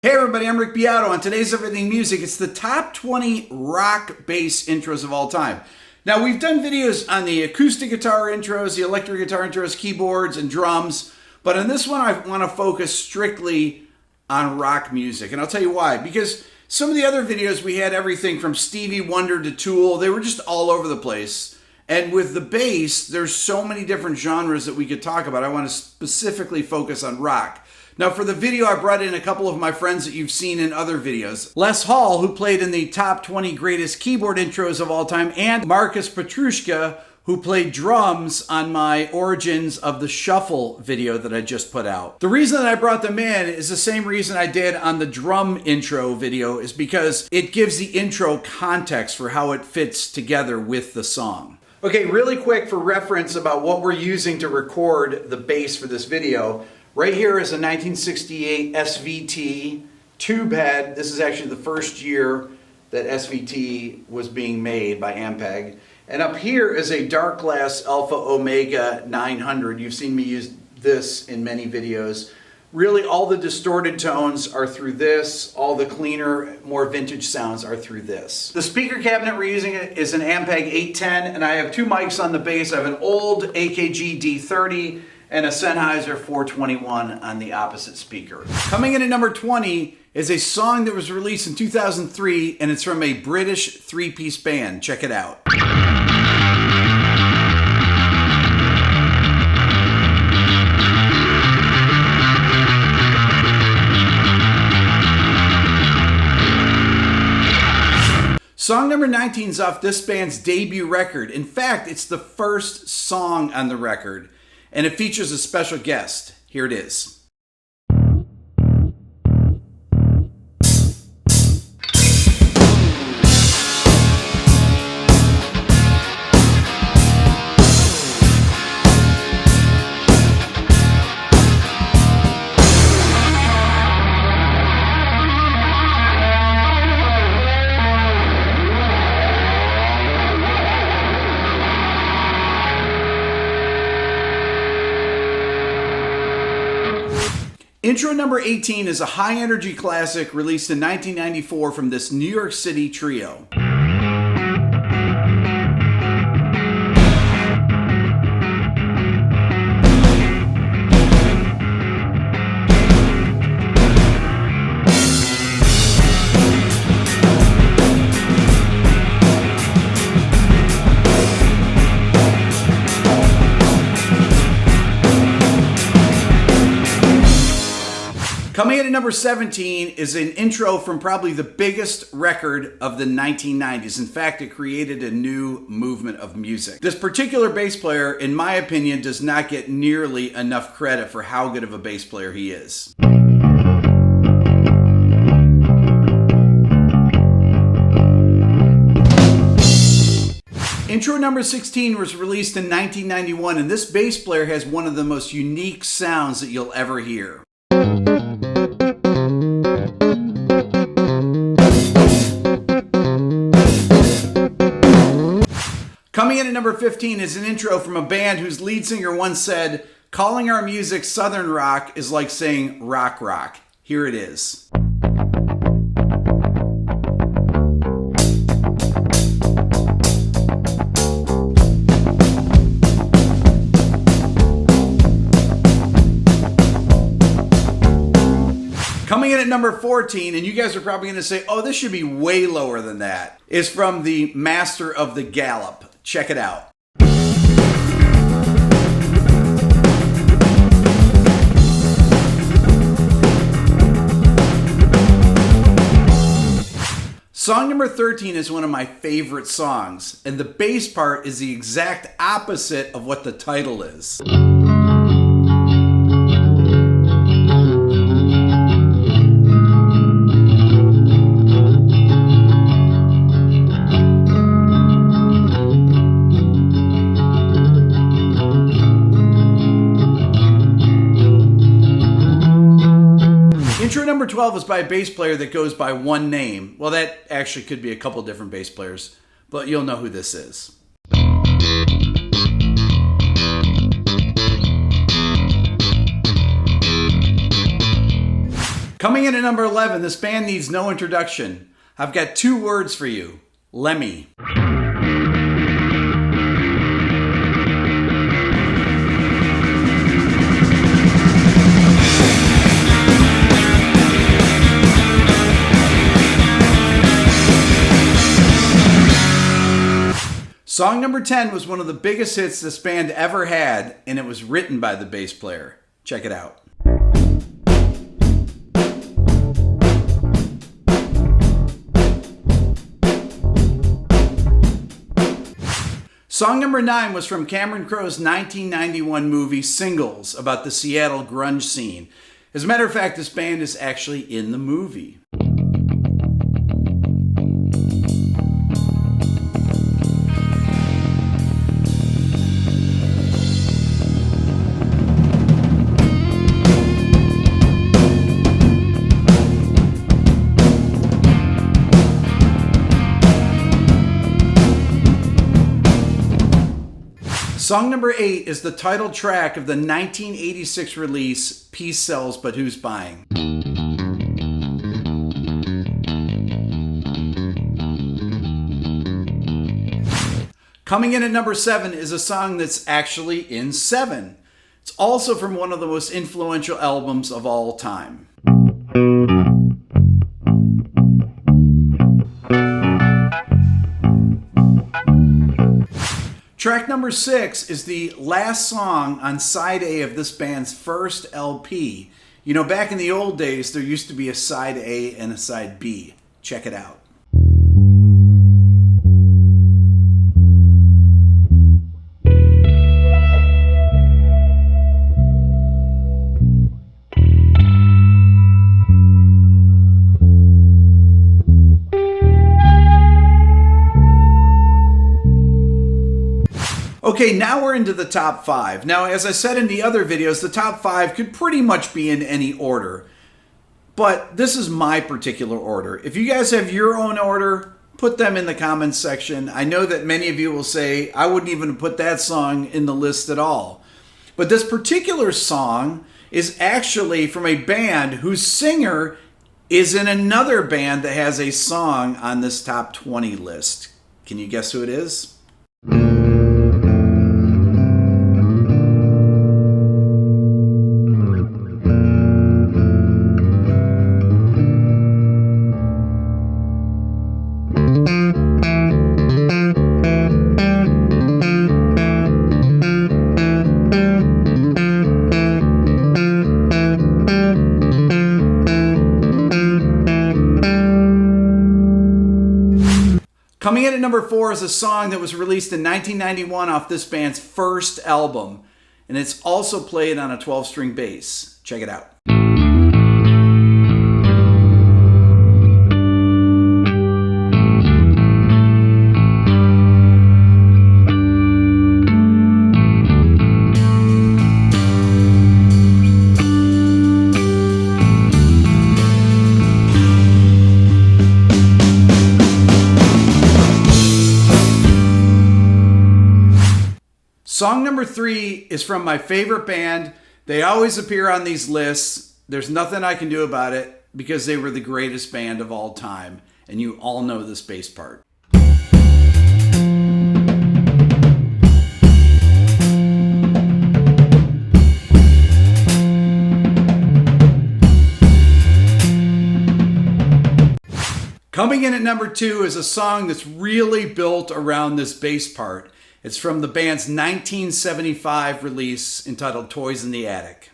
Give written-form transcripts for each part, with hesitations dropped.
Hey everybody, I'm Rick Beato. On today's Everything Music, it's the top 20 rock bass intros of all time. Now, we've done videos on the acoustic guitar intros, the electric guitar intros, keyboards, and drums, but on this one I want to focus strictly on rock music, and I'll tell you why. Because some of the other videos we had everything from Stevie Wonder to Tool, they were just all over the place. And with the bass, there's so many different genres that we could talk about. I want to specifically focus on rock. Now for the video, I brought in a couple of my friends that you've seen in other videos. Les Hall, who played in the top 20 greatest keyboard intros of all time, and Marcus Petrushka, who played drums on my Origins of the Shuffle video that I just put out. The reason that I brought them in is the same reason I did on the drum intro video, is because it gives the intro context for how it fits together with the song. Okay, really quick for reference about what we're using to record the bass for this video. Right here is a 1968 SVT tube head. This is actually the first year that SVT was being made by Ampeg. And up here is a Darkglass Alpha Omega 900. You've seen me use this in many videos. Really, all the distorted tones are through this. All the cleaner, more vintage sounds are through this. The speaker cabinet we're using is an Ampeg 810, and I have two mics on the bass. I have an old AKG D30 and a Sennheiser 421 on the opposite speaker. Coming in at number 20 is a song that was released in 2003, and it's from a British three-piece band. Check it out. Song number 19 is off this band's debut record. In fact, it's the first song on the record, and it features a special guest. Here it is. Intro number 18 is a high-energy classic released in 1994 from this New York City trio. Coming in at number 17 is an intro from probably the biggest record of the 1990s. In fact, it created a new movement of music. This particular bass player, in my opinion, does not get nearly enough credit for how good of a bass player he is. Intro number 16 was released in 1991, and this bass player has one of the most unique sounds that you'll ever hear. Coming in at number 15 is an intro from a band whose lead singer once said, "Calling our music Southern rock is like saying rock rock." Here it is. Coming in at number 14, and you guys are probably going to say, oh, this should be way lower than that, is from the Master of the Gallop. Check it out. Song number 13 is one of my favorite songs, and the bass part is the exact opposite of what the title is. Intro number 12 is by a bass player that goes by one name. Well, that actually could be a couple different bass players, but you'll know who this is. Coming in at number 11, this band needs no introduction. I've got two words for you. Lemmy. Song number 10 was one of the biggest hits this band ever had, and it was written by the bass player. Check it out. Song number 9 was from Cameron Crowe's 1991 movie Singles, about the Seattle grunge scene. As a matter of fact, this band is actually in the movie. Song number 8 is the title track of the 1986 release, Peace Sells But Who's Buying? Coming in at number 7 is a song that's actually in 7. It's also from one of the most influential albums of all time. Track number 6 is the last song on side A of this band's first LP. You know, back in the old days, there used to be a side A and a side B. Check it out. Okay, now we're into the top 5. Now, as I said in the other videos, the top 5 could pretty much be in any order. But this is my particular order. If you guys have your own order, put them in the comments section. I know that many of you will say, I wouldn't even put that song in the list at all. But this particular song is actually from a band whose singer is in another band that has a song on this top 20 list. Can you guess who it is? Coming in at number 4 is a song that was released in 1991 off this band's first album, and it's also played on a 12-string bass. Check it out. Song number 3 is from my favorite band. They always appear on these lists. There's nothing I can do about it because they were the greatest band of all time. And you all know this bass part. Coming in at number 2 is a song that's really built around this bass part. It's from the band's 1975 release entitled Toys in the Attic.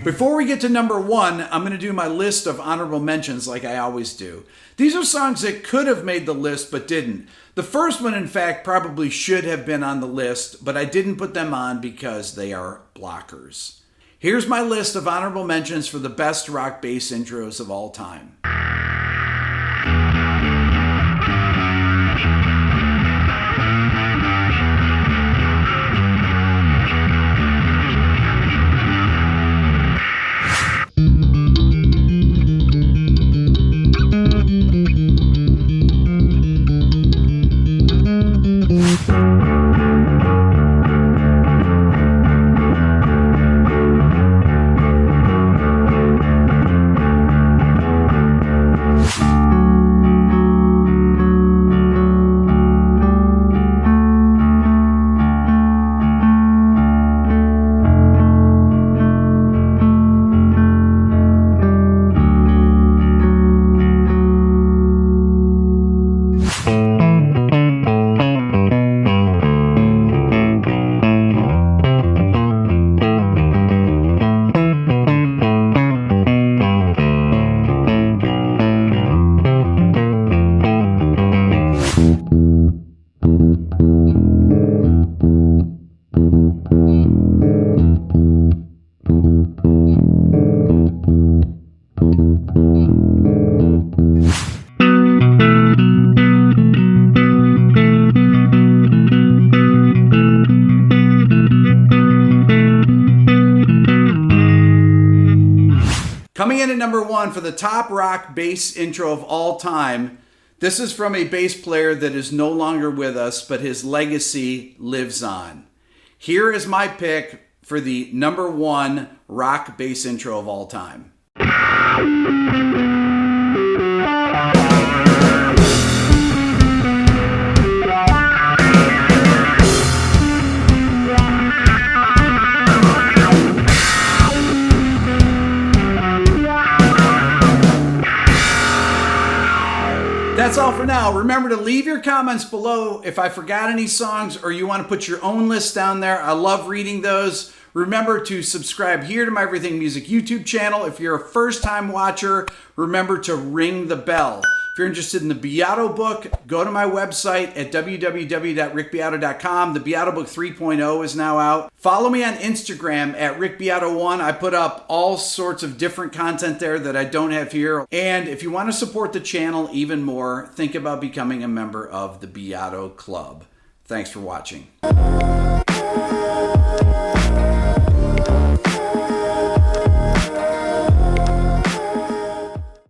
Before we get to number 1, I'm going to do my list of honorable mentions like I always do. These are songs that could have made the list but didn't. The first one, in fact, probably should have been on the list, but I didn't put them on because they are blockers. Here's my list of honorable mentions for the best rock bass intros of all time. in at number 1 for the top rock bass intro of all time. This is from a bass player that is no longer with us, but his legacy lives on. Here is my pick for the number 1 rock bass intro of all time. That's all for now. Remember to leave your comments below if I forgot any songs or you want to put your own list down there. I love reading those. Remember to subscribe here to my Everything Music YouTube channel. If you're a first-time watcher, remember to ring the bell. If you're interested in the Beato book, go to my website at www.rickbeato.com. The Beato book 3.0 is now out. Follow me on Instagram at rickbeato1. I put up all sorts of different content there that I don't have here. And if you want to support the channel even more, think about becoming a member of the Beato Club. Thanks for watching.